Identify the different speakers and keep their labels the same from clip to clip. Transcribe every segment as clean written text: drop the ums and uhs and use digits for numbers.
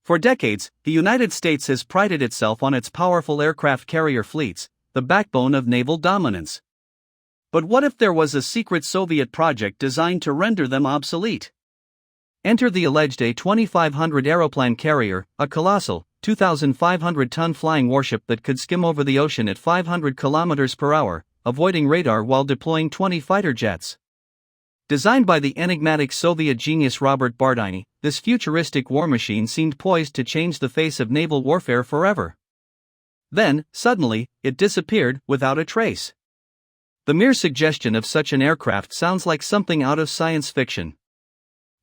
Speaker 1: For decades, the United States has prided itself on its powerful aircraft carrier fleets, the backbone of naval dominance. But what if there was a secret Soviet project designed to render them obsolete? Enter the alleged A-2500 Aeroplan carrier, a colossal, 2,500-ton flying warship that could skim over the ocean at 500 km per hour, avoiding radar while deploying 20 fighter jets. Designed by the enigmatic Soviet genius Robert Bartini, this futuristic war machine seemed poised to change the face of naval warfare forever. Then, suddenly, it disappeared without a trace. The mere suggestion of such an aircraft sounds like something out of science fiction.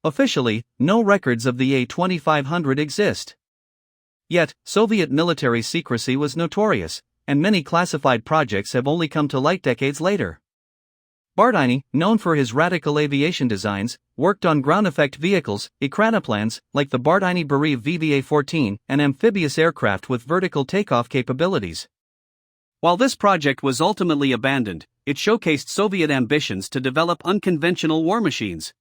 Speaker 1: Officially, no records of the A-2500 exist. Yet, Soviet military secrecy was notorious, and many classified projects have only come to light decades later. Bartini, known for his radical aviation designs, worked on ground-effect vehicles, Aeroplans, like the Bartini Bereave VVA-14, an amphibious aircraft with vertical takeoff capabilities. While this project was ultimately abandoned, it showcased Soviet ambitions to develop unconventional war machines.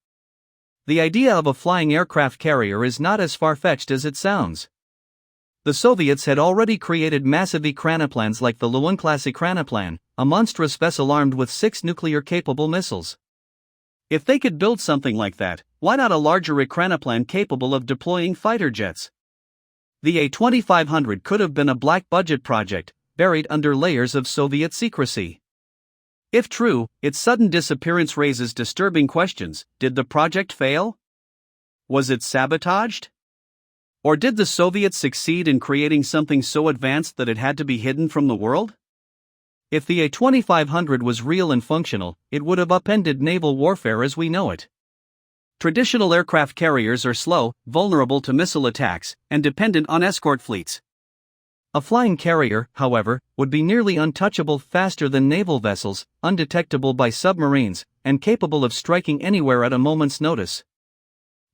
Speaker 1: The idea of a flying aircraft carrier is not as far-fetched as it sounds. The Soviets had already created massive Aeroplans like the Lewin-class Aeroplan, a monstrous vessel armed with 6 nuclear-capable missiles. If they could build something like that, why not a larger Aeroplan capable of deploying fighter jets? The A-2500 could have been a black-budget project, buried under layers of Soviet secrecy. If true, its sudden disappearance raises disturbing questions. Did the project fail? Was it sabotaged? Or did the Soviets succeed in creating something so advanced that it had to be hidden from the world? If the A-2500 was real and functional, it would have upended naval warfare as we know it. Traditional aircraft carriers are slow, vulnerable to missile attacks, and dependent on escort fleets. A flying carrier, however, would be nearly untouchable, faster than naval vessels, undetectable by submarines, and capable of striking anywhere at a moment's notice.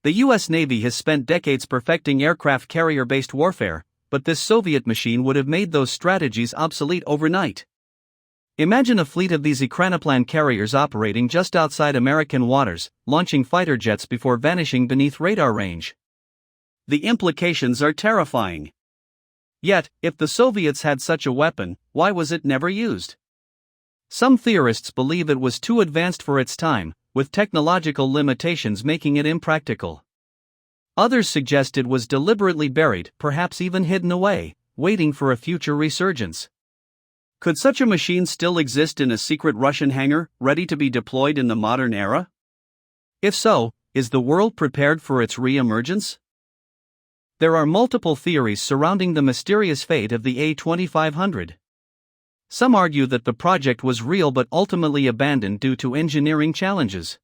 Speaker 1: The U.S. Navy has spent decades perfecting aircraft carrier-based warfare, but this Soviet machine would have made those strategies obsolete overnight. Imagine a fleet of these Aeroplan carriers operating just outside American waters, launching fighter jets before vanishing beneath radar range. The implications are terrifying. Yet, if the Soviets had such a weapon, why was it never used? Some theorists believe it was too advanced for its time, with technological limitations making it impractical. Others suggest it was deliberately buried, perhaps even hidden away, waiting for a future resurgence. Could such a machine still exist in a secret Russian hangar, ready to be deployed in the modern era? If so, is the world prepared for its re-emergence? There are multiple theories surrounding the mysterious fate of the A-2500. Some argue that the project was real but ultimately abandoned due to engineering challenges.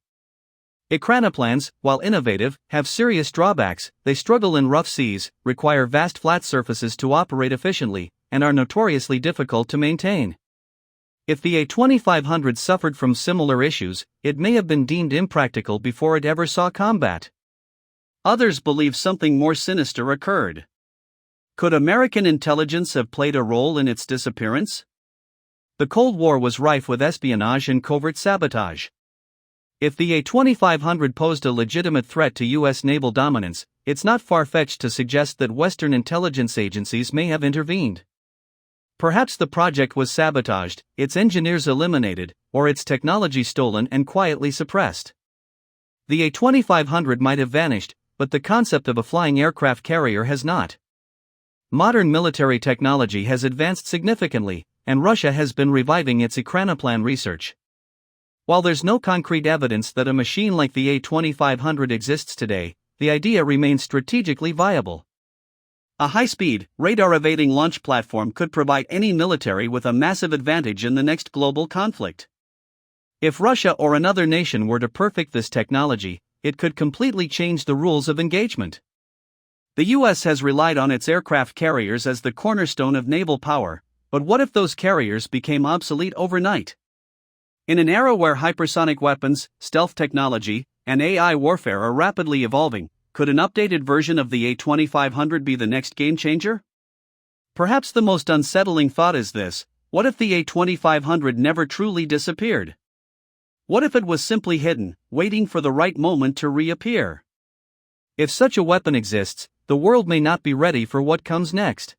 Speaker 1: Aeroplans, while innovative, have serious drawbacks. They struggle in rough seas, require vast flat surfaces to operate efficiently, and are notoriously difficult to maintain. If the A-2500 suffered from similar issues, it may have been deemed impractical before it ever saw combat. Others believe something more sinister occurred. Could American intelligence have played a role in its disappearance? The Cold War was rife with espionage and covert sabotage. If the A-2500 posed a legitimate threat to U.S. naval dominance, it's not far-fetched to suggest that Western intelligence agencies may have intervened. Perhaps the project was sabotaged, its engineers eliminated, or its technology stolen and quietly suppressed. The A-2500 might have vanished, but the concept of a flying aircraft carrier has not. Modern military technology has advanced significantly, and Russia has been reviving its Aeroplan research. While there's no concrete evidence that a machine like the A-2500 exists today, the idea remains strategically viable. A high-speed, radar-evading launch platform could provide any military with a massive advantage in the next global conflict. If Russia or another nation were to perfect this technology, it could completely change the rules of engagement. The U.S. has relied on its aircraft carriers as the cornerstone of naval power, but what if those carriers became obsolete overnight? In an era where hypersonic weapons, stealth technology, and AI warfare are rapidly evolving, could an updated version of the A-2500 be the next game-changer? Perhaps the most unsettling thought is this: what if the A-2500 never truly disappeared? What if it was simply hidden, waiting for the right moment to reappear? If such a weapon exists, the world may not be ready for what comes next.